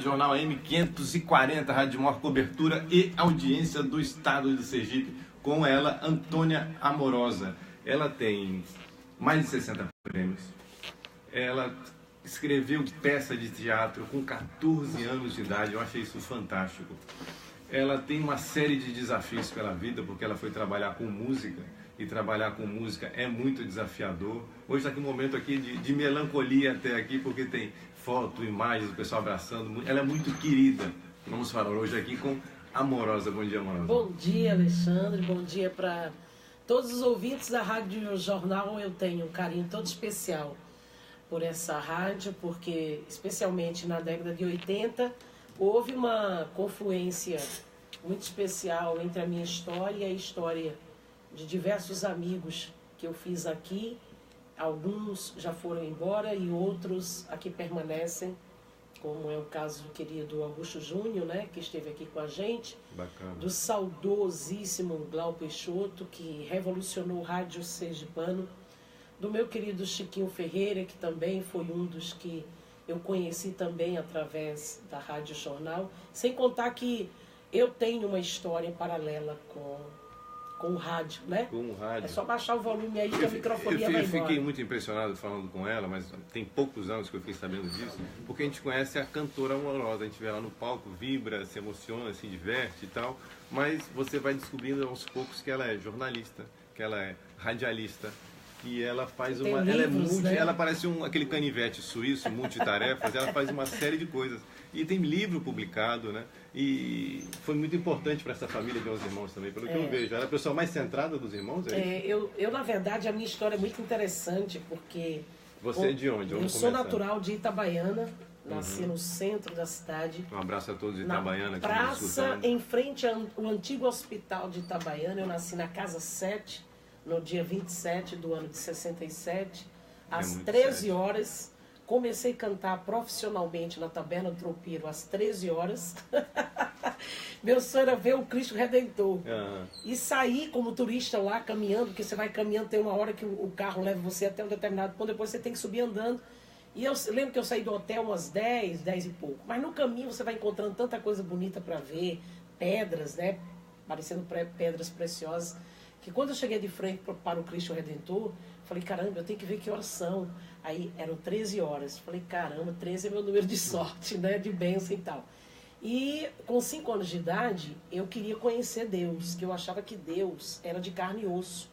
Jornal AM540, rádio de maior cobertura e audiência do estado de Sergipe, com ela, Antônia Amorosa. Ela tem mais de 60 prêmios. Ela escreveu peça de teatro com 14 anos de idade, eu achei isso fantástico. Ela tem uma série de desafios pela vida, porque ela foi trabalhar com música, e trabalhar com música é muito desafiador. Hoje está aqui um momento aqui de melancolia até aqui, porque tem foto, imagens, o pessoal abraçando. Ela é muito querida. Vamos falar hoje aqui com Amorosa. Bom dia, Amorosa. Bom dia, Alexandre. Bom dia para todos os ouvintes da Rádio Jornal. Eu tenho um carinho todo especial por essa rádio, porque especialmente na década de 80 houve uma confluência muito especial entre a minha história e a história de diversos amigos que eu fiz aqui. Alguns já foram embora e outros aqui permanecem, como é o caso do querido Augusto Júnior, né, que esteve aqui com a gente. Bacana. Do saudosíssimo Glau Peixoto, que revolucionou o rádio sergipano. Do meu querido Chiquinho Ferreira, que também foi um dos que eu conheci também através da Rádio Jornal. Sem contar que eu tenho uma história paralela com o rádio, né? Com o rádio. É só baixar o volume aí que a microfonia vai Eu embora. fiquei muito impressionado falando com ela, mas tem poucos anos que eu fiquei sabendo disso, porque a gente conhece a cantora Amorosa, a gente vê ela no palco, vibra, se emociona, se diverte e tal, mas você vai descobrindo aos poucos que ela é jornalista, que ela é radialista, que ela faz Tem uma... livros, né? Ela parece aquele canivete suíço, multitarefas, ela faz uma série de coisas. E tem livro publicado, né? E foi muito importante para essa família de 11 irmãos também, pelo que eu vejo. Ela é a pessoa mais centrada dos irmãos, é isso? Eu, na verdade, a minha história é muito interessante, porque... Você é de onde? Eu sou natural de Itabaiana, nasci no centro da cidade. Um abraço a todos de Itabaiana. Na praça, em frente ao antigo hospital de Itabaiana. Eu nasci na Casa 7, no dia 27 do ano de 67, às 13 horas. Comecei a cantar profissionalmente na Taberna do Tropeiro às 13 horas. Meu sonho era ver o Cristo Redentor. E sair como turista lá, caminhando, porque você vai caminhando, tem uma hora que o carro leva você até um determinado ponto, depois você tem que subir andando. E eu lembro que eu saí do hotel umas 10 e pouco. Mas no caminho você vai encontrando tanta coisa bonita para ver, pedras, né? Parecendo pedras preciosas. Que quando eu cheguei de frente para o Cristo Redentor, falei, caramba, eu tenho que ver que horas são. Aí eram 13 horas. Falei, caramba, 13 é meu número de sorte, né? De bênção e tal. E com 5 anos de idade, eu queria conhecer Deus, que eu achava que Deus era de carne e osso.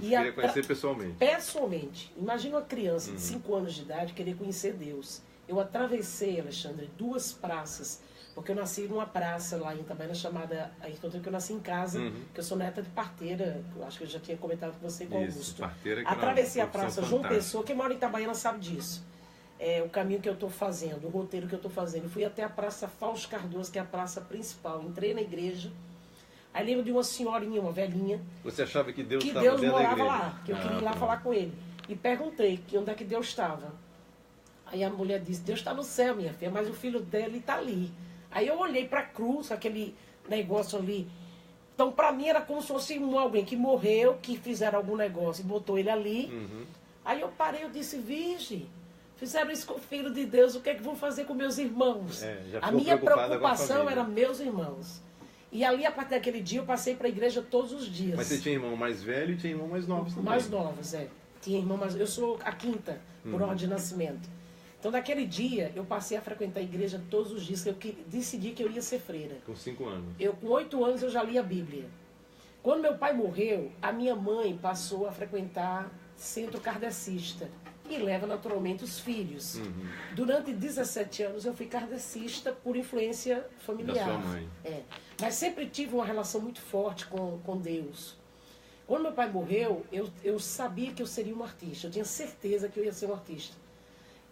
Queria conhecer pessoalmente. Pessoalmente. Imagina uma criança de 5 anos de idade querer conhecer Deus. Eu atravessei, Alexandre, 2 praças. Porque eu nasci numa praça lá em Itabaiana chamada Ayrton, que eu nasci em casa, que eu sou neta de parteira, eu acho que eu já tinha comentado com você com o Augusto. Parteira que atravessei a praça João Pessoa, quem mora em Itabaiana sabe disso. É o caminho que eu estou fazendo, o roteiro que eu estou fazendo. Fui até a Praça Fausto Cardoso, que é a praça principal. Entrei na igreja, aí lembro de uma senhorinha, uma velhinha. Você achava que Deus estava dentro da igreja? Que Deus morava lá, que eu queria ir lá falar com ele. E perguntei onde é que Deus estava. Aí a mulher disse, Deus está no céu, minha filha, mas o filho dele está ali. Aí eu olhei para a cruz, aquele negócio ali. Então, para mim, era como se fosse alguém que morreu, que fizeram algum negócio e botou ele ali. Aí eu parei, eu disse, Virgem, fizeram isso com o Filho de Deus, o que é que vão fazer com meus irmãos? A minha preocupação era meus irmãos. E ali, a partir daquele dia, eu passei para a igreja todos os dias. Mas você tinha irmão mais velho e tinha irmão mais novo também? Mais novos, é. Tinha irmão mais... Eu sou a quinta, por ordem de nascimento. Então, naquele dia, eu passei a frequentar a igreja todos os dias, que eu decidi que eu ia ser freira. Com 5 anos? Com 8 anos, eu já li a Bíblia. Quando meu pai morreu, a minha mãe passou a frequentar centro kardecista. E leva, naturalmente, os filhos. Durante 17 anos, eu fui kardecista por influência familiar. Da sua mãe. Mas sempre tive uma relação muito forte com Deus. Quando meu pai morreu, eu sabia que eu seria um artista. Eu tinha certeza que eu ia ser um artista.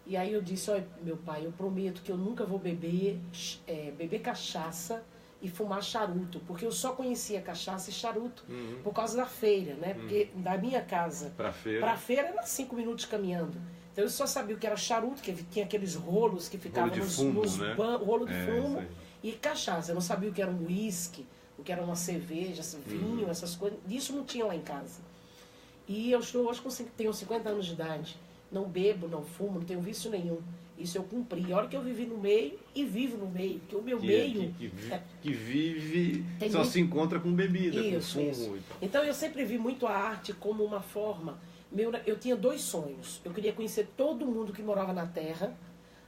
E aí eu disse, olha, meu pai, eu prometo que eu nunca vou beber cachaça e fumar charuto, porque eu só conhecia cachaça e charuto por causa da feira, né? Porque da minha casa para a feira era 5 minutos caminhando. Então eu só sabia o que era charuto, que tinha aqueles rolos que ficavam nos rolo de fumo, e cachaça. Eu não sabia o que era um uísque, o que era uma cerveja, vinho, essas coisas. Isso não tinha lá em casa. E eu estou hoje tenho 50 anos de idade. Não bebo, não fumo, não tenho vício nenhum. Isso eu cumpri. A hora que eu vivi no meio e vivo no meio, porque o meu meio... Que vive, só se encontra com bebida, isso, com fumo. Isso. E tal. Então eu sempre vi muito a arte como uma forma... Eu tinha 2 sonhos. Eu queria conhecer todo mundo que morava na Terra.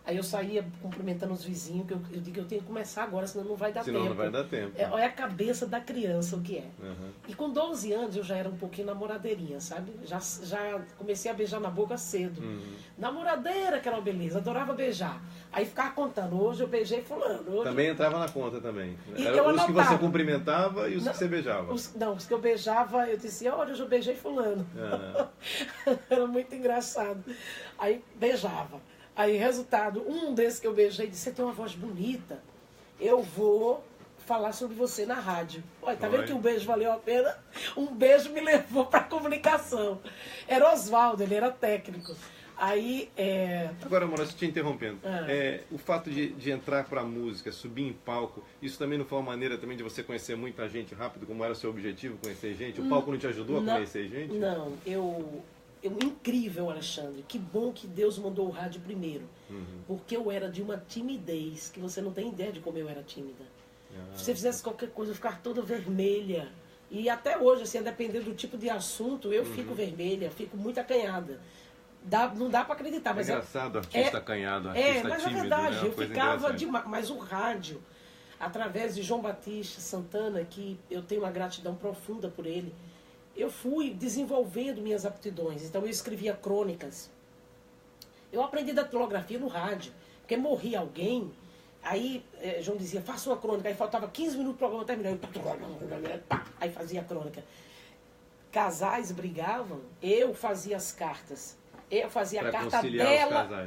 Aí eu saía cumprimentando os vizinhos, que eu digo que eu tenho que começar agora, senão não vai dar tempo. Senão não vai dar tempo. Olha a cabeça da criança, o que é. Uhum. E com 12 anos eu já era um pouquinho namoradeirinha, sabe? Já comecei a beijar na boca cedo. Uhum. Namoradeira, que era uma beleza, adorava beijar. Aí ficava contando, hoje eu beijei fulano. Hoje também entrava na conta também. E era eu os anotava. que você cumprimentava e os que você beijava. Os que eu beijava, eu dizia, olha, hoje eu beijei fulano. Uhum. Era muito engraçado. Aí beijava. Aí, resultado, um desses que eu beijei disse, você tem uma voz bonita, eu vou falar sobre você na rádio. Olha, tá vendo que um beijo valeu a pena? Um beijo me levou para a comunicação. Era Oswaldo, ele era técnico. Aí, Agora, Amorosa, te interrompendo. O fato de entrar para a música, subir em palco, isso também não foi uma maneira também de você conhecer muita gente rápido, como era o seu objetivo, conhecer gente? O palco não te ajudou a conhecer gente? Não, incrível, Alexandre. Que bom que Deus mandou o rádio primeiro. Porque eu era de uma timidez, que você não tem ideia de como eu era tímida. Se você fizesse qualquer coisa, eu ficava toda vermelha. E até hoje, assim, a depender do tipo de assunto, eu fico vermelha, fico muito acanhada. Não dá para acreditar. Mas engraçado, artista acanhado, artista mas tímido, é verdade, né? eu ficava demais. Mas o rádio, através de João Batista Santana, que eu tenho uma gratidão profunda por ele, eu fui desenvolvendo minhas aptidões. Então eu escrevia crônicas. Eu aprendi datilografia no rádio, porque morria alguém, aí João dizia, faça uma crônica, aí faltava 15 minutos para o programa terminar, aí fazia a crônica. Casais brigavam, eu fazia as cartas. Eu fazia a carta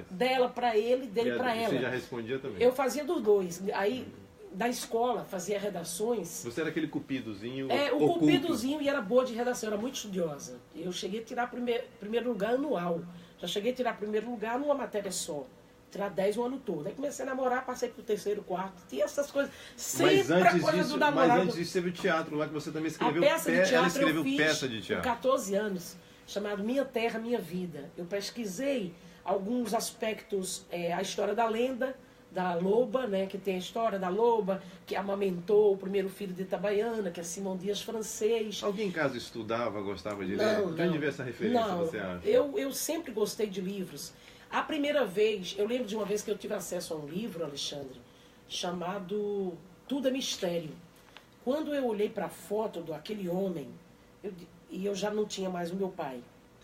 dela para ele, dele para ela. Você já respondia também? Eu fazia dos dois. Aí da escola, fazia redações. Você era aquele cupidozinho o cupidozinho, e era boa de redação, era muito estudiosa. Eu cheguei a tirar primeiro lugar anual. Já cheguei a tirar primeiro lugar numa matéria só. Tirar 10 o ano todo. Aí comecei a namorar, passei pro 3º, 4º. Tinha essas coisas. Sempre a coisa do namorado. Mas antes disso teve o teatro lá, que você também escreveu. A peça de teatro ela escreveu eu fiz peça de teatro. Com 14 anos, chamado Minha Terra, Minha Vida. Eu pesquisei alguns aspectos, a história da lenda, da loba, né, que tem a história da loba, que amamentou o primeiro filho de Itabaiana, que é Simão Dias francês. Alguém em casa estudava, gostava de ler? De onde veio essa referência, você acha? Eu sempre gostei de livros. A primeira vez, eu lembro de uma vez que eu tive acesso a um livro, Alexandre, chamado Tudo é Mistério. Quando eu olhei para a foto daquele homem, e eu já não tinha mais o meu pai,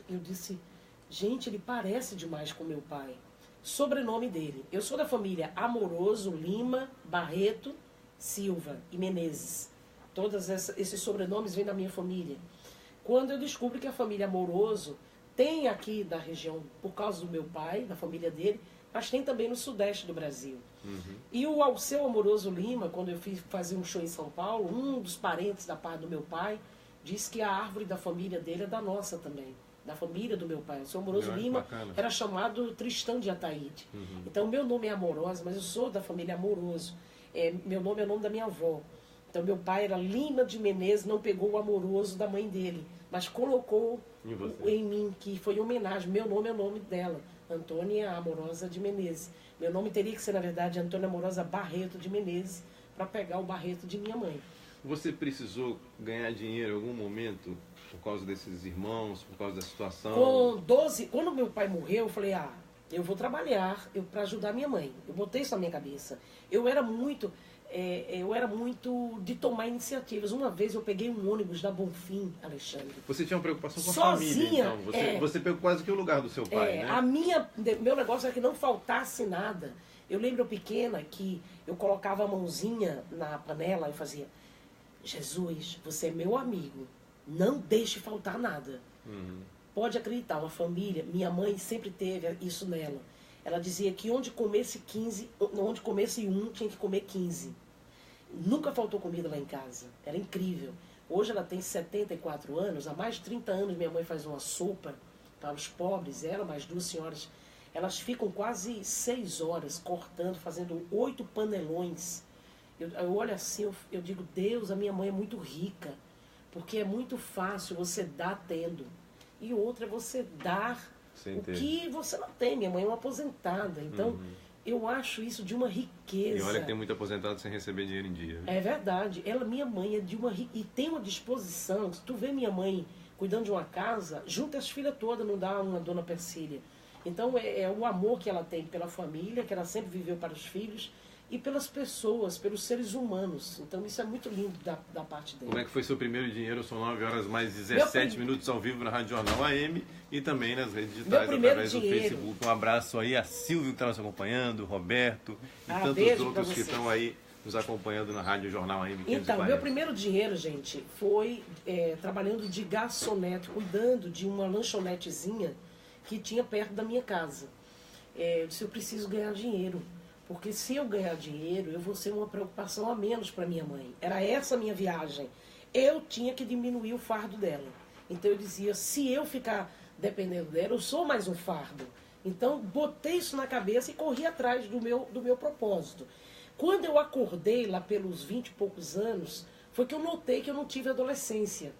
eu disse, gente, ele parece demais com meu pai. Sobrenome dele. Eu sou da família Amoroso, Lima, Barreto, Silva e Menezes. Todos esses sobrenomes vêm da minha família. Quando eu descubro que a família Amoroso tem aqui da região, por causa do meu pai, da família dele, mas tem também no sudeste do Brasil. E o Alceu Amoroso Lima, quando eu fazer um show em São Paulo, um dos parentes da parte do meu pai, disse que a árvore da família dele é da nossa também. Da família do meu pai. O seu Amoroso Lima era chamado Tristão de Ataíde. Então, meu nome é Amorosa, mas eu sou da família Amoroso. Meu nome é o nome da minha avó. Então, meu pai era Lima de Menezes, não pegou o Amoroso da mãe dele, mas colocou em mim, que foi em homenagem. Meu nome é o nome dela, Antônia Amorosa de Menezes. Meu nome teria que ser, na verdade, Antônia Amorosa Barreto de Menezes, para pegar o Barreto de minha mãe. Você precisou ganhar dinheiro em algum momento por causa desses irmãos, por causa da situação? Com 12, quando meu pai morreu, eu falei, eu vou trabalhar para ajudar minha mãe. Eu botei isso na minha cabeça. Eu era muito de tomar iniciativas. Uma vez eu peguei um ônibus da Bonfim, Alexandre. Você tinha uma preocupação com a sozinha, família, então. Você pegou quase que o lugar do seu pai, né? Meu negócio era que não faltasse nada. Eu lembro pequena que eu colocava a mãozinha na panela e fazia, Jesus, você é meu amigo. Não deixe faltar nada. Pode acreditar, uma família, minha mãe sempre teve isso nela. Ela dizia que onde comesse um, tinha que comer 15. Nunca faltou comida lá em casa. Era incrível. Hoje ela tem 74 anos, há mais de 30 anos minha mãe faz uma sopa para os pobres, ela mais 2 senhoras. Elas ficam quase 6 horas cortando, fazendo 8 panelões. Eu olho assim, eu digo, Deus, a minha mãe é muito rica. Porque é muito fácil você dar tendo. E outra é você dar o que você não tem. Minha mãe é uma aposentada, então eu acho isso de uma riqueza. E olha que tem muito aposentado sem receber dinheiro em dia. É verdade. Minha mãe é de uma e tem uma disposição. Se tu vê minha mãe cuidando de uma casa, junta as filhas todas, não dá uma dona Persília. Então é o amor que ela tem pela família, que ela sempre viveu para os filhos, e pelas pessoas, pelos seres humanos. Então isso é muito lindo da parte dele. Como é que foi seu primeiro dinheiro? São 9 horas mais 17 minutos ao vivo na Rádio Jornal AM e também nas redes digitais através do Facebook. Um abraço aí a Silvio que está nos acompanhando, Roberto e tantos outros que estão aí nos acompanhando na Rádio Jornal AM 540. Então, meu primeiro dinheiro, gente, foi trabalhando de garçonete, cuidando de uma lanchonetezinha que tinha perto da minha casa. Eu disse, eu preciso ganhar dinheiro. Porque se eu ganhar dinheiro, eu vou ser uma preocupação a menos para minha mãe. Era essa a minha viagem. Eu tinha que diminuir o fardo dela. Então eu dizia, se eu ficar dependendo dela, eu sou mais um fardo. Então botei isso na cabeça e corri atrás do meu propósito. Quando eu acordei lá pelos 20 e poucos anos, foi que eu notei que eu não tive adolescência.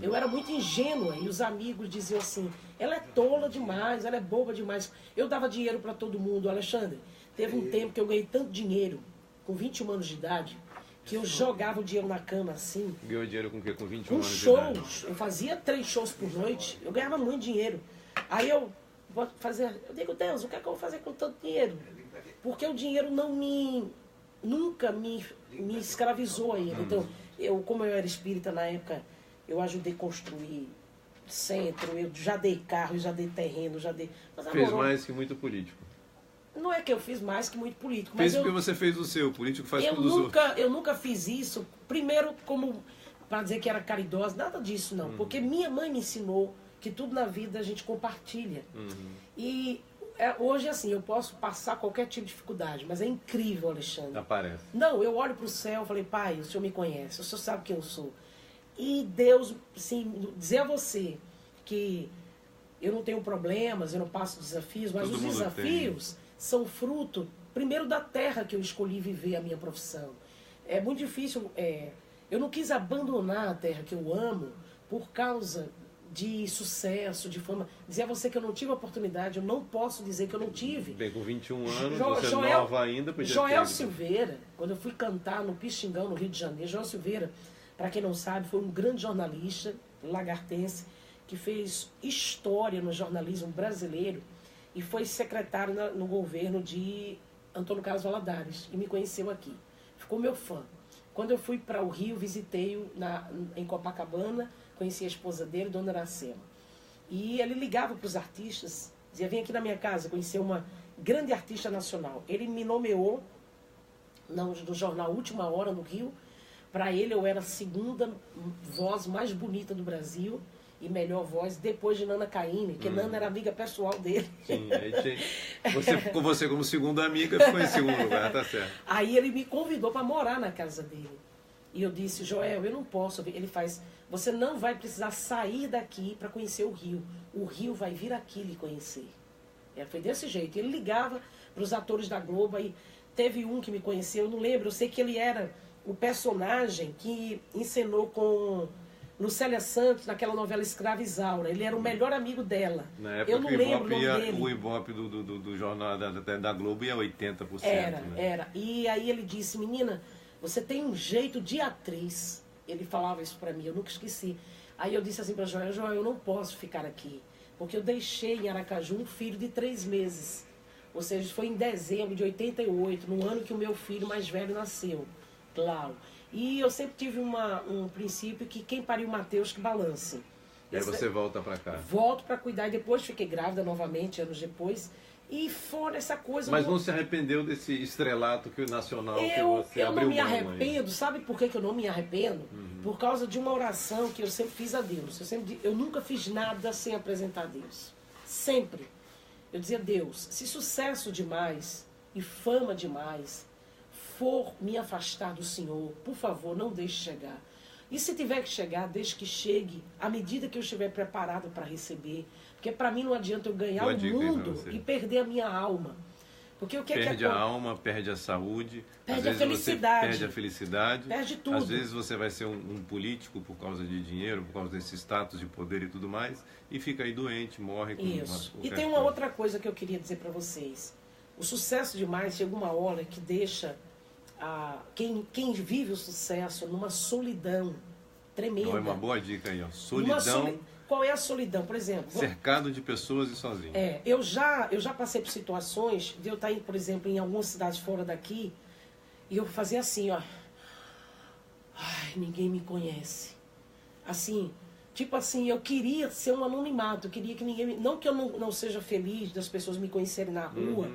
Eu era muito ingênua e os amigos diziam assim, ela é tola demais, ela é boba demais. Eu dava dinheiro para todo mundo, Alexandre. Teve um tempo que eu ganhei tanto dinheiro, com 21 anos de idade, que eu jogava o dinheiro na cama assim. Ganhou dinheiro com o quê? Com 21 anos de idade? Com shows. Eu fazia 3 shows por noite, eu ganhava muito dinheiro. Aí eu digo, Deus, o que é que eu vou fazer com tanto dinheiro? Porque o dinheiro nunca me escravizou a ele. Então, como eu era espírita na época, eu ajudei a construir centro, eu já dei carro, já dei terreno, já dei... Mas, fez mais que muito político. Não é que eu fiz mais que muito político. Fez porque você fez o seu, o político faz tudo os outros. Eu nunca fiz isso, primeiro como para dizer que era caridosa, nada disso não. Porque minha mãe me ensinou que tudo na vida a gente compartilha. E hoje, assim, eu posso passar qualquer tipo de dificuldade, mas é incrível, Alexandre. Aparece. Não, eu olho para o céu e falei, pai, o senhor me conhece, o senhor sabe quem eu sou. E Deus, assim, dizer a você que eu não tenho problemas, eu não passo desafios, mas os desafios são fruto, primeiro, da terra que eu escolhi viver a minha profissão. É muito difícil, eu não quis abandonar a terra que eu amo por causa de sucesso, de fama. Dizer a você que eu não tive oportunidade, eu não posso dizer que eu não tive. Bem, com 21 anos, você é nova ainda, podia Joel Silveira, quando eu fui cantar no Pixingão, no Rio de Janeiro, Joel Silveira, para quem não sabe, foi um grande jornalista lagartense que fez história no jornalismo brasileiro e foi secretário no governo de Antônio Carlos Valadares e me conheceu aqui. Ficou meu fã. Quando eu fui para o Rio, visitei-o em Copacabana, conheci a esposa dele, Dona Iracema. E ele ligava para os artistas, dizia, vem aqui na minha casa, conhecer uma grande artista nacional. Ele me nomeou no jornal Última Hora, no Rio. Para ele, eu era a segunda voz mais bonita do Brasil e melhor voz, depois de Nana Caymmi, que Nana era amiga pessoal dele. Sim, você como segunda amiga ficou em segundo lugar, tá certo. Aí ele me convidou para morar na casa dele. E eu disse, Joel, eu não posso. Ele faz, você não vai precisar sair daqui para conhecer o Rio. O Rio vai vir aqui lhe conhecer. Foi desse jeito. Ele ligava para os atores da Globo, aí teve um que me conheceu, eu não lembro, eu sei que ele era o personagem que encenou com Lucélia Santos naquela novela Escrava Isaura. Ele era o melhor amigo dela. Na época eu não lembro o nome dele. O Ibope do jornal da Globo ia 80%. Era. E aí ele disse, menina, você tem um jeito de atriz. Ele falava isso pra mim, eu nunca esqueci. Aí eu disse assim pra Joel, eu não posso ficar aqui. Porque eu deixei em Aracaju um filho de 3 meses. Ou seja, foi em dezembro de 88, no ano que o meu filho mais velho nasceu. Claro. E eu sempre tive um princípio que quem pariu Mateus que balance. E aí você volta para cá? Volto para cuidar. E depois fiquei grávida novamente, anos depois. E fora essa coisa... Mas não se arrependeu desse estrelato que o nacional que você abriu mão? Eu não me arrependo. Sabe por que eu não me arrependo? Por causa de uma oração que eu sempre fiz a Deus. Eu nunca fiz nada sem apresentar a Deus. Sempre. Eu dizia, Deus, se sucesso demais e fama demais for me afastar do Senhor, por favor, não deixe chegar. E se tiver que chegar, deixe que chegue à medida que eu estiver preparado para receber. Porque para mim não adianta eu ganhar o mundo e perder a minha alma. Porque o que perde a alma, perde a saúde, perde a felicidade. Perde a felicidade. Perde tudo. Às vezes você vai ser um político por causa de dinheiro, por causa desse status de poder e tudo mais, e fica aí doente, morre com Isso. E tem uma outra coisa que eu queria dizer para vocês. O sucesso demais chega uma hora que deixa quem vive o sucesso numa solidão tremenda. Não, é uma boa dica aí, ó. Solidão. Qual é a solidão? Por exemplo... Cercado de pessoas e sozinho. Eu já passei por situações de eu estar, por exemplo, em algumas cidades fora daqui, e eu fazia assim, ó. Ai, ninguém me conhece. Assim, tipo assim, eu queria ser um anonimato, eu queria que ninguém... Não que eu não seja feliz das pessoas me conhecerem na rua,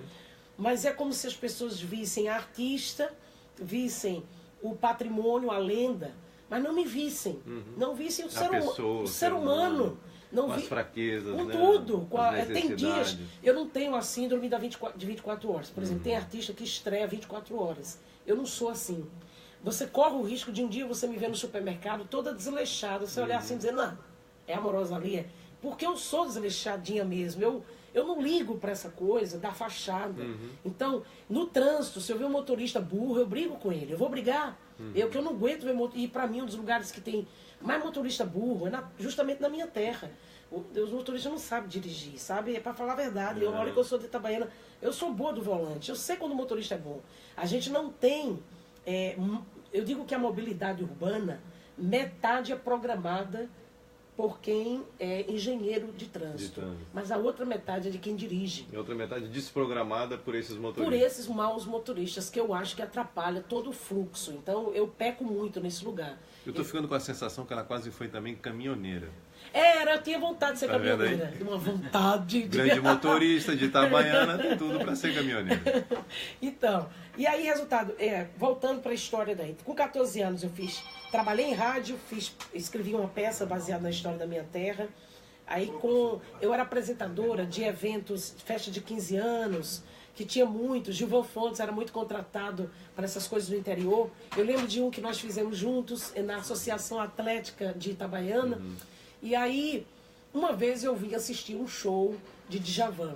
mas é como se as pessoas vissem a artista, vissem o patrimônio, a lenda, mas não me vissem. Não vissem o ser humano. Não com as fraquezas, com né? tudo. Tem dias... Eu não tenho a síndrome de 24 horas. Por exemplo, tem artista que estreia 24 horas. Eu não sou assim. Você corre o risco de um dia você me ver no supermercado toda desleixada. Você olhar assim e dizer, não, é Amorosa ali. Porque eu sou desleixadinha mesmo. Eu não ligo para essa coisa da fachada. Então, no trânsito, se eu ver um motorista burro, eu brigo com ele. Eu vou brigar. Que eu não aguento ver motorista. E para mim, um dos lugares que tem mais motorista burro é justamente na minha terra. Os motoristas não sabem dirigir, sabe? É para falar a verdade. Eu olho que eu sou de Itabaiana, eu sou boa do volante. Eu sei quando o motorista é bom. A gente não tem... eu digo que a mobilidade urbana, metade é programada por quem é engenheiro de trânsito. Mas a outra metade é de quem dirige. E a outra metade desprogramada por esses motoristas. Por esses maus motoristas, que eu acho que atrapalha todo o fluxo. Então, eu peco muito nesse lugar. Eu estou ficando com a sensação que ela quase foi também caminhoneira. Eu tinha vontade de ser caminhoneira. Uma vontade. Grande motorista de Itabaiana, tem tudo para ser caminhoneira. Então, e aí, resultado, voltando para a história daí. Com 14 anos eu trabalhei em rádio, escrevi uma peça baseada na história da minha terra. Aí eu era apresentadora de eventos, festa de 15 anos, que tinha muito. Gilvan Fontes era muito contratado para essas coisas do interior. Eu lembro de um que nós fizemos juntos na Associação Atlética de Itabaiana. E aí, uma vez eu vim assistir um show de Djavan.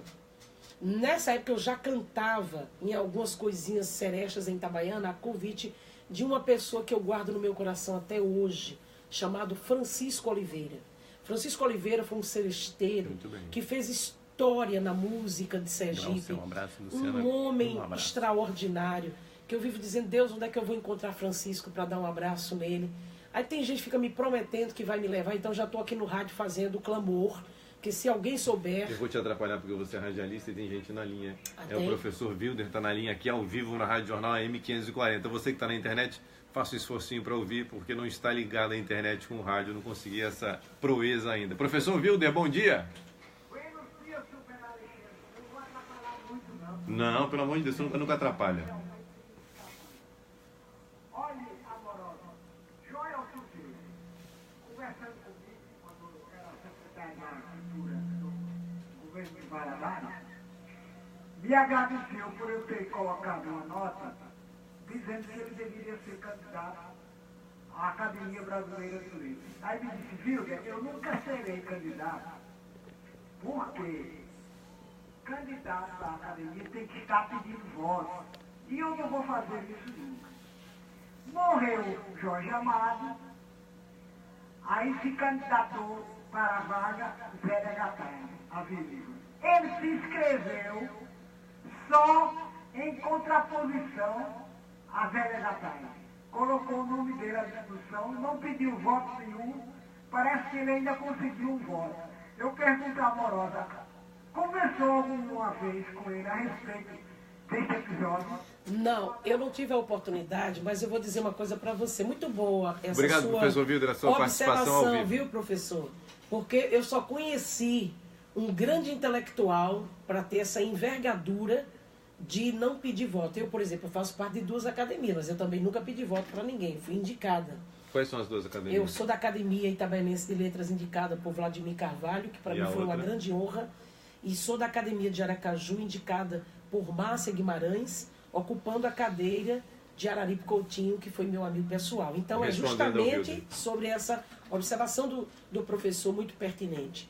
Nessa época eu já cantava em algumas coisinhas serestas em Itabaiana, a convite de uma pessoa que eu guardo no meu coração até hoje, chamado Francisco Oliveira. Francisco Oliveira foi um seresteiro que fez história na música de Sergipe. Um abraço, Luciana. Um homem extraordinário, que eu vivo dizendo, Deus, onde é que eu vou encontrar Francisco para dar um abraço nele? Aí tem gente que fica me prometendo que vai me levar, então já estou aqui no rádio fazendo o clamor, porque se alguém souber... Eu vou te atrapalhar porque você é radialista e tem gente na linha. O professor Wilder, está na linha aqui ao vivo na Rádio Jornal AM 540. Você que está na internet, faça um esforcinho para ouvir, porque não está ligado à internet com o rádio, não consegui essa proeza ainda. Professor Wilder, bom dia! Buenos dias, super Alexandre. Não vou atrapalhar muito, não. Não, pelo amor de Deus, nunca atrapalha. Olhe, Amorosa, Joel Sujeira, conversando comigo quando eu era secretário da Cultura do governo de Valadares, me agradeceu por eu ter colocado uma nota dizendo que ele deveria ser candidato à Academia Brasileira de Letras. Aí me disse, Wilder, eu nunca serei candidato, porque candidato à academia tem que estar pedindo voto. E eu não vou fazer isso nunca. Morreu Jorge Amado, aí se candidatou para a vaga Zé de Gatanga, a vizinha. Ele se inscreveu só em contraposição a Zé de Gatanga. Colocou o nome dele à discussão, não pediu voto nenhum, parece que ele ainda conseguiu um voto. Eu pergunto à Amorosa, conversou alguma vez com ele a respeito desse episódio? Não, eu não tive a oportunidade, mas eu vou dizer uma coisa para você. Muito boa essa Obrigado, sua professor Wilder, a sua participação ao vivo. Viu, professor? Porque eu só conheci um grande intelectual para ter essa envergadura de não pedir voto. Eu, por exemplo, faço parte de 2 academias, mas eu também nunca pedi voto para ninguém, fui indicada. Quais são as 2 academias? Eu sou da Academia Itabaianense de Letras, indicada por Vladimir Carvalho, que para mim foi uma grande honra, e sou da Academia de Aracaju, indicada por Márcia Guimarães, ocupando a cadeira de Araripe Coutinho, que foi meu amigo pessoal. Então, é justamente sobre essa observação do professor muito pertinente.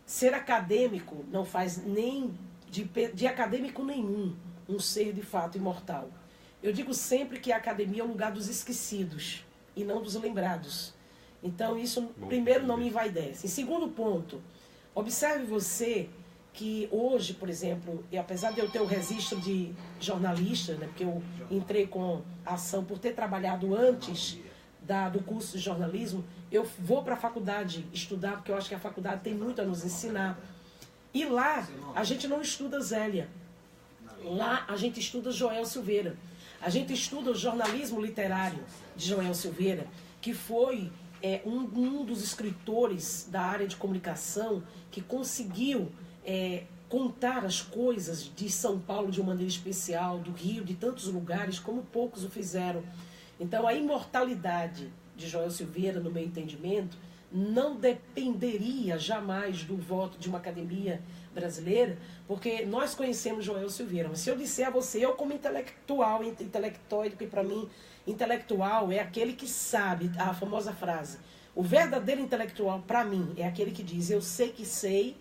Ser acadêmico não faz nem de acadêmico nenhum um ser de fato imortal. Eu digo sempre que a academia é o lugar dos esquecidos e não dos lembrados. Então, isso, primeiro, não me envaidece. Em segundo ponto, observe você que hoje, por exemplo, e apesar de eu ter o registro de jornalista, né, porque eu entrei com a ação por ter trabalhado antes do curso de jornalismo, eu vou para a faculdade estudar, porque eu acho que a faculdade tem muito a nos ensinar. E lá, a gente não estuda Zélia. Lá, a gente estuda Joel Silveira. A gente estuda o jornalismo literário de Joel Silveira, que foi um dos escritores da área de comunicação que conseguiu contar as coisas de São Paulo de uma maneira especial, do Rio, de tantos lugares, como poucos o fizeram. Então, a imortalidade de Joel Silveira, no meu entendimento, não dependeria jamais do voto de uma academia brasileira, porque nós conhecemos Joel Silveira. Mas se eu disser a você, eu como intelectóide, que para mim, intelectual é aquele que sabe, a famosa frase, o verdadeiro intelectual, para mim, é aquele que diz, eu sei que sei,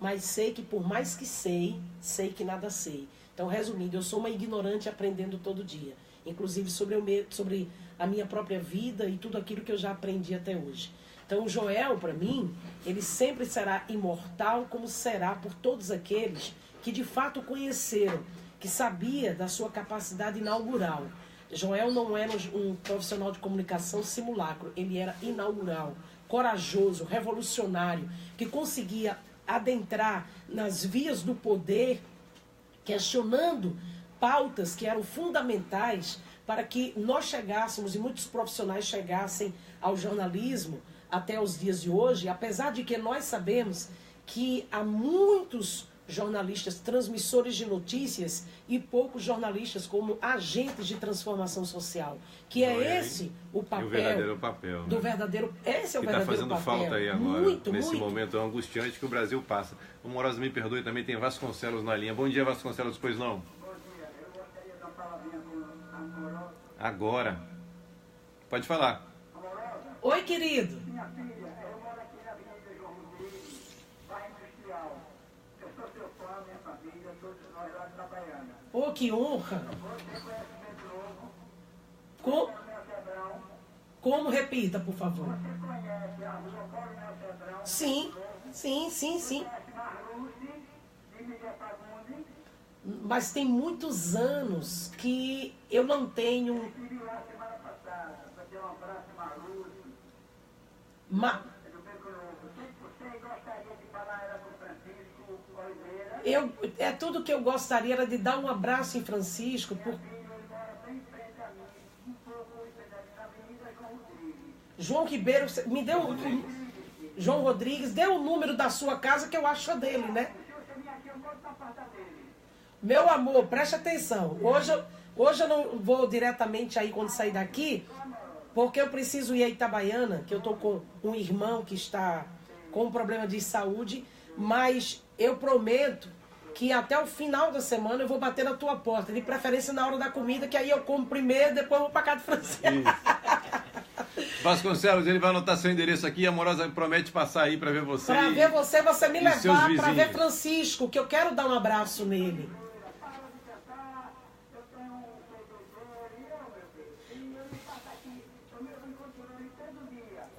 mas sei que por mais que sei que nada sei. Então, resumindo, eu sou uma ignorante aprendendo todo dia, inclusive sobre a minha própria vida e tudo aquilo que eu já aprendi até hoje. Então, o Joel, para mim, ele sempre será imortal, como será por todos aqueles que de fato conheceram, que sabia da sua capacidade inaugural. Joel não era um profissional de comunicação simulacro, ele era inaugural, corajoso, revolucionário, que conseguia adentrar nas vias do poder, questionando pautas que eram fundamentais para que nós chegássemos, e muitos profissionais chegassem ao jornalismo até os dias de hoje, apesar de que nós sabemos que há muitos jornalistas transmissores de notícias e poucos jornalistas como agentes de transformação social, que é esse o papel, o verdadeiro papel, do verdadeiro, esse é o que verdadeiro papel. Está fazendo falta aí agora, nesse momento angustiante que o Brasil passa. O Amorosa, me perdoe, também tem Vasconcelos na linha. Bom dia, Vasconcelos, pois não? Bom dia, eu gostaria de dar uma palavrinha com a Amorosa. Agora. Pode falar. Amorosa? Oi, querido. Minha filha, eu moro aqui na Avenida João Rodrigues, bairro Industrial. Eu sou seu fã, minha família, todos nós lá de Itabaiana. Oh, que honra. Você conhece o Pedro Novo? Como repita, por favor. Você conhece a rua Coronel Cedrão? Sim, sim, sim, sim. Conhece Marluce e Miguel Fagundes? Mas tem muitos anos que eu não tenho... Estive lá semana passada, para ter um abraço Marluce. Você gostaria de falar era com Francisco Oliveira? É tudo que eu gostaria era de dar um abraço em Francisco. Ele mora bem em frente a mim, um pouco na Avenida João Rodrigues. João Ribeiro, me deu... João Rodrigues, dê o número da sua casa que eu acho a dele, né? Se você vir aqui, eu conto na porta dele. Meu amor, preste atenção. Hoje eu não vou diretamente aí quando sair daqui, porque eu preciso ir a Itabaiana, que eu estou com um irmão que está com um problema de saúde, mas eu prometo que até o final da semana eu vou bater na tua porta, de preferência na hora da comida, que aí eu como primeiro, depois eu vou para casa de Francisco. Vasconcelos, ele vai anotar seu endereço aqui, a Amorosa promete passar aí para ver você. Para ver você me levar para ver vizinhos. Francisco, que eu quero dar um abraço nele.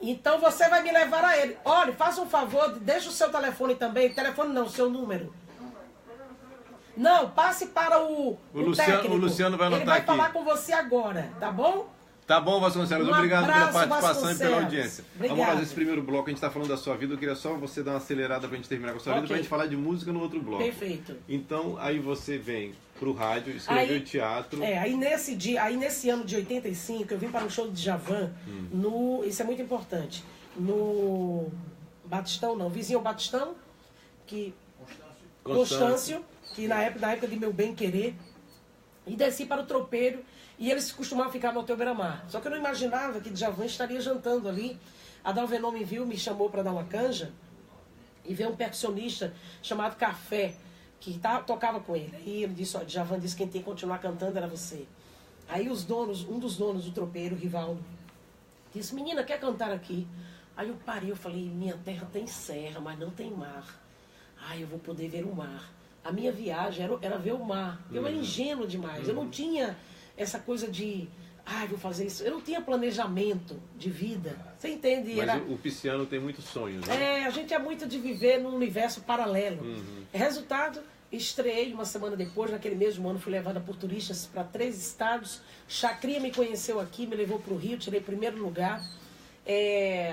Então você vai me levar a ele. Olha, faça um favor, deixa o seu telefone também. Telefone não, seu número. Não, passe para o técnico. O Luciano vai anotar aqui. Ele vai aqui. falar com você agora, tá bom? Tá bom, Vasconcelos. Um Obrigado pela abraço, participação e pela audiência. Obrigado. Amorosa, esse primeiro bloco a gente está falando da sua vida. Eu queria só você dar uma acelerada para a gente terminar com a sua vida, para a gente falar de música no outro bloco. Perfeito. Então, aí você vem pro rádio, escreveu teatro. Aí nesse ano de 85, eu vim para um show de Djavan, isso é muito importante, no Batistão, não, vizinho Batistão, que Constâncio, que na época de Meu Bem Querer, e desci para o Tropeiro, e eles costumavam ficar no Hotel Beira-Mar. Só que eu não imaginava que Djavan estaria jantando ali. A Dalvenon me viu, me chamou para dar uma canja, e veio um percussionista chamado Café, que tocava com ele. Aí ele disse, ó, Djavan disse que quem tem que continuar cantando era você. Aí um dos donos do Tropeiro, Rivaldo, disse, menina, quer cantar aqui? Aí eu parei, eu falei, minha terra tem serra, mas não tem mar. Ai, eu vou poder ver o mar. A minha viagem era ver o mar. Eu era ingênuo demais. Eu não tinha essa coisa de, vou fazer isso. Eu não tinha planejamento de vida. Você entende? Mas o pisciano tem muitos sonhos, né? A gente é muito de viver num universo paralelo. Resultado, estreiei uma semana depois, naquele mesmo ano, fui levada por turistas para 3 estados. Chacrinha me conheceu aqui, me levou para o Rio, tirei primeiro lugar.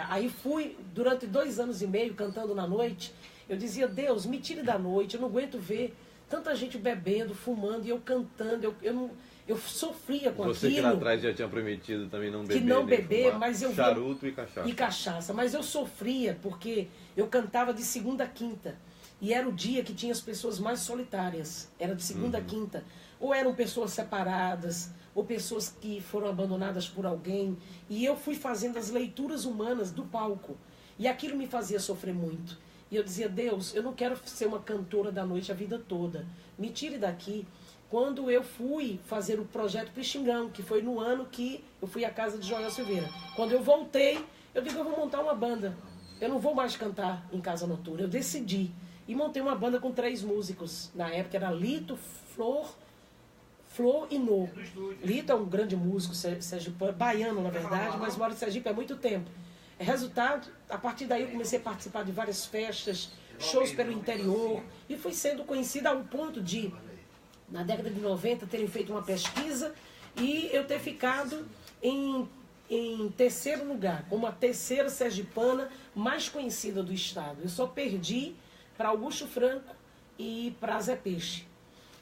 Aí fui, durante 2 anos e meio, cantando na noite. Eu dizia, Deus, me tire da noite, eu não aguento ver tanta gente bebendo, fumando, e eu cantando, eu sofria com aquilo. Você que lá atrás já tinha prometido também não beber. Que não beber, fumar, mas eu via... Charuto e cachaça. E cachaça, mas eu sofria, porque eu cantava de segunda a quinta. E era o dia que tinha as pessoas mais solitárias. Era de segunda a quinta. Ou eram pessoas separadas, ou pessoas que foram abandonadas por alguém. E eu fui fazendo as leituras humanas do palco. E aquilo me fazia sofrer muito. E eu dizia, Deus, eu não quero ser uma cantora da noite a vida toda. Me tire daqui. Quando eu fui fazer o projeto Pixingão, que foi no ano que eu fui à casa de Joel Silveira. Quando eu voltei, eu digo, eu vou montar uma banda. Eu não vou mais cantar em casa noturna. Eu decidi. E montei uma banda com 3 músicos. Na época era Lito, Flor e No. Lito é um grande músico, sergipano, baiano na verdade, mas mora em Sergipe há muito tempo. Resultado, a partir daí eu comecei a participar de várias festas, shows pelo interior, e fui sendo conhecida ao ponto de, na década de 90, terem feito uma pesquisa e eu ter ficado em 3º lugar, como a 3ª sergipana mais conhecida do estado. Eu só perdi para Augusto Franco e para Zé Peixe.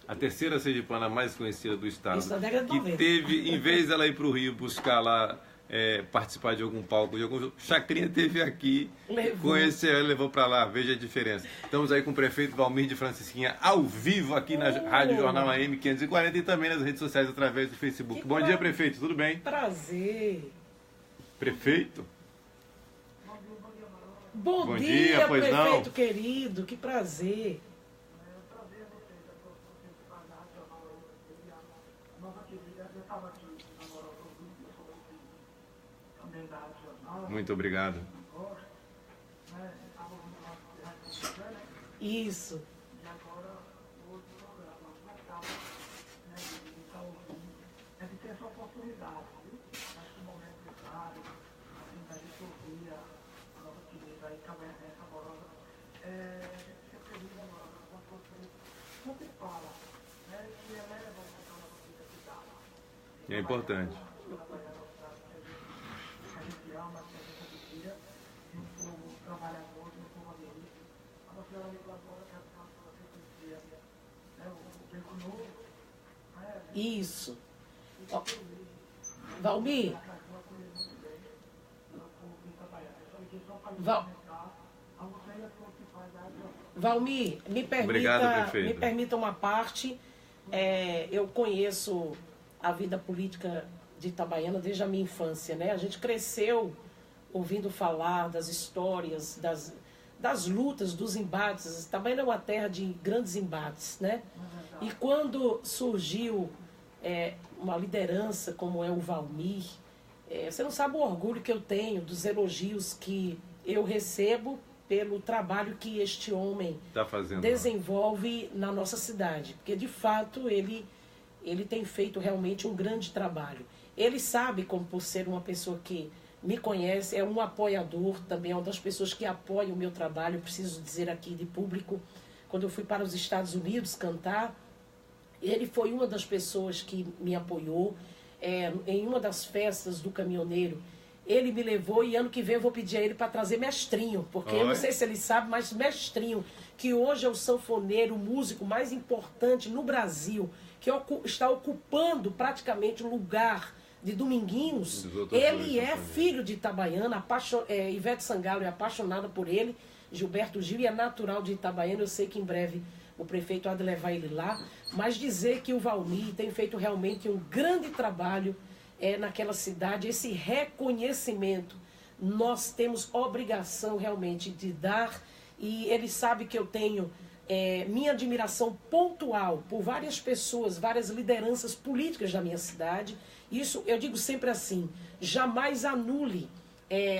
A 3ª sergipana mais conhecida do estado. Isso na década de 90. Que teve, em vez dela ir para o Rio buscar lá, participar de algum palco, de algum... Chacrinha teve aqui, conheceu, levou para lá, veja a diferença. Estamos aí com o prefeito Valmir de Francisquinha, ao vivo aqui na Rádio Jornal AM 540 e também nas redes sociais através do Facebook. Bom dia, prefeito, tudo bem? Prazer. Prefeito? Bom dia, pois prefeito não? querido, que prazer. Muito obrigado. Isso. E agora o outro programa, Natal, né, de estar ouvindo, de ter essa oportunidade, viu? Nesse momento necessário, assim, da gente ouvir a nossa querida aí, Cabernet Saborosa. Sempre liga, sempre fala, né, que eleva o nossa vida que dá. É importante. A gente ama, que a gente admira, de um povo trabalhador, de um povo aguerrido. A nossa amiga agora, que a você conhecia, né, o Beco Novo, né? Isso. Ó, Valmir. Valmir, Obrigado, me permita uma parte. Eu conheço a vida política de Itabaiana desde a minha infância, né? A gente cresceu ouvindo falar das histórias, das lutas, dos embates. Itabaiana é uma terra de grandes embates, né? E quando surgiu uma liderança como é o Valmir, você não sabe o orgulho que eu tenho dos elogios que eu recebo pelo trabalho que este homem desenvolve na nossa cidade. Porque, de fato, ele tem feito realmente um grande trabalho. Ele sabe, como por ser uma pessoa que me conhece, é um apoiador, também é uma das pessoas que apoia o meu trabalho. Eu preciso dizer aqui de público, quando eu fui para os Estados Unidos cantar, ele foi uma das pessoas que me apoiou. Em uma das festas do caminhoneiro, ele me levou, e ano que vem eu vou pedir a ele para trazer Mestrinho, porque eu não sei se ele sabe, mas Mestrinho, que hoje é o sanfoneiro, o músico mais importante no Brasil, que está ocupando praticamente o lugar de Dominguinhos, ele é filho de Itabaiana, Ivete Sangalo é apaixonada por ele, Gilberto Gil é natural de Itabaiana, eu sei que em breve o prefeito há de levar ele lá, mas dizer que o Valmir tem feito realmente um grande trabalho naquela cidade, esse reconhecimento, nós temos obrigação realmente de dar, e ele sabe que eu tenho minha admiração pontual por várias pessoas, várias lideranças políticas da minha cidade. Isso eu digo sempre assim, jamais anule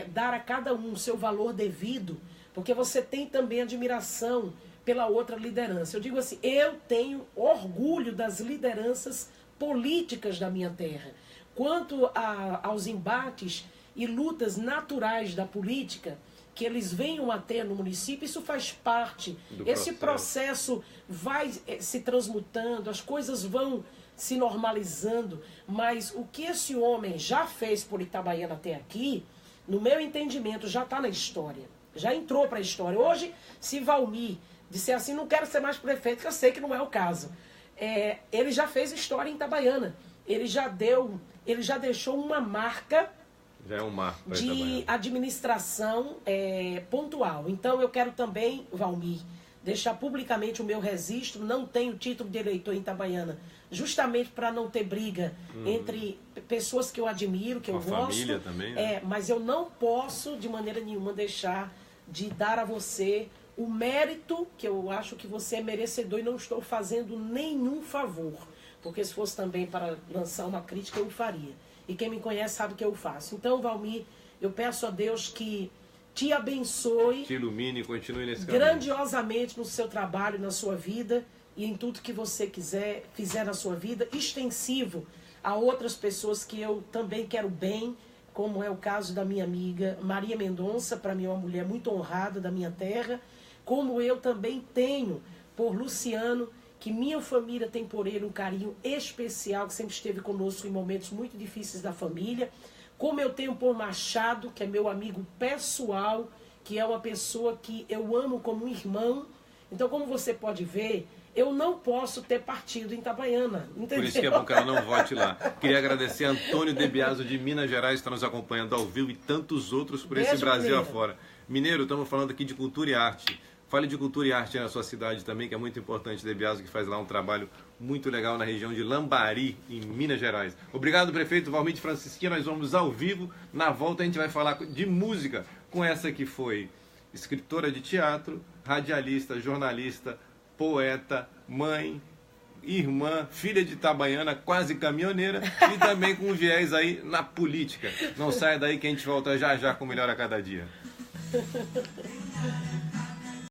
dar a cada um o seu valor devido, porque você tem também admiração pela outra liderança. Eu digo assim, eu tenho orgulho das lideranças políticas da minha terra. Quanto aos embates e lutas naturais da política, que eles venham a ter no município, isso faz parte. Esse processo vai se transmutando, as coisas vão se normalizando, mas o que esse homem já fez por Itabaiana até aqui, no meu entendimento, já está na história. Já entrou para a história. Hoje, se Valmir disser assim, não quero ser mais prefeito, que eu sei que não é o caso. Ele já fez história em Itabaiana. Ele já deixou uma marca, já é um marco de administração pontual. Então, eu quero também, Valmir, deixar publicamente o meu registro. Não tenho título de eleitor em Itabaiana, justamente para não ter briga entre pessoas que eu admiro, que eu gosto. Família também, né? Mas eu não posso, de maneira nenhuma, deixar de dar a você o mérito que eu acho que você é merecedor, e não estou fazendo nenhum favor. Porque se fosse também para lançar uma crítica, eu faria. E quem me conhece sabe que eu faço. Então, Valmir, eu peço a Deus que te abençoe, te ilumine e continue nesse caminho grandiosamente no seu trabalho, na sua vida e em tudo que você fizer na sua vida, extensivo a outras pessoas que eu também quero bem, como é o caso da minha amiga Maria Mendonça, para mim é uma mulher muito honrada da minha terra, como eu também tenho por Luciano, que minha família tem por ele um carinho especial, que sempre esteve conosco em momentos muito difíceis da família, como eu tenho por Machado, que é meu amigo pessoal, que é uma pessoa que eu amo como um irmão. Então, como você pode ver, eu não posso ter partido em Itabaiana, entendeu? Por isso que é bom que ela não vote lá. Queria agradecer a Antônio De Biasi de Minas Gerais, que está nos acompanhando ao vivo, e tantos outros por esse Brasil Mineiro afora. Mineiro, estamos falando aqui de cultura e arte. Fale de cultura e arte na sua cidade também, que é muito importante. De Biasi, que faz lá um trabalho muito legal na região de Lambari, em Minas Gerais. Obrigado, prefeito Valmir de Francisquinha. Nós vamos ao vivo. Na volta a gente vai falar de música com essa que foi escritora de teatro, radialista, jornalista, poeta, mãe, irmã, filha de Itabaiana, quase caminhoneira, e também com viés aí na política. Não saia daí que a gente volta já já com o Melhor a Cada Dia.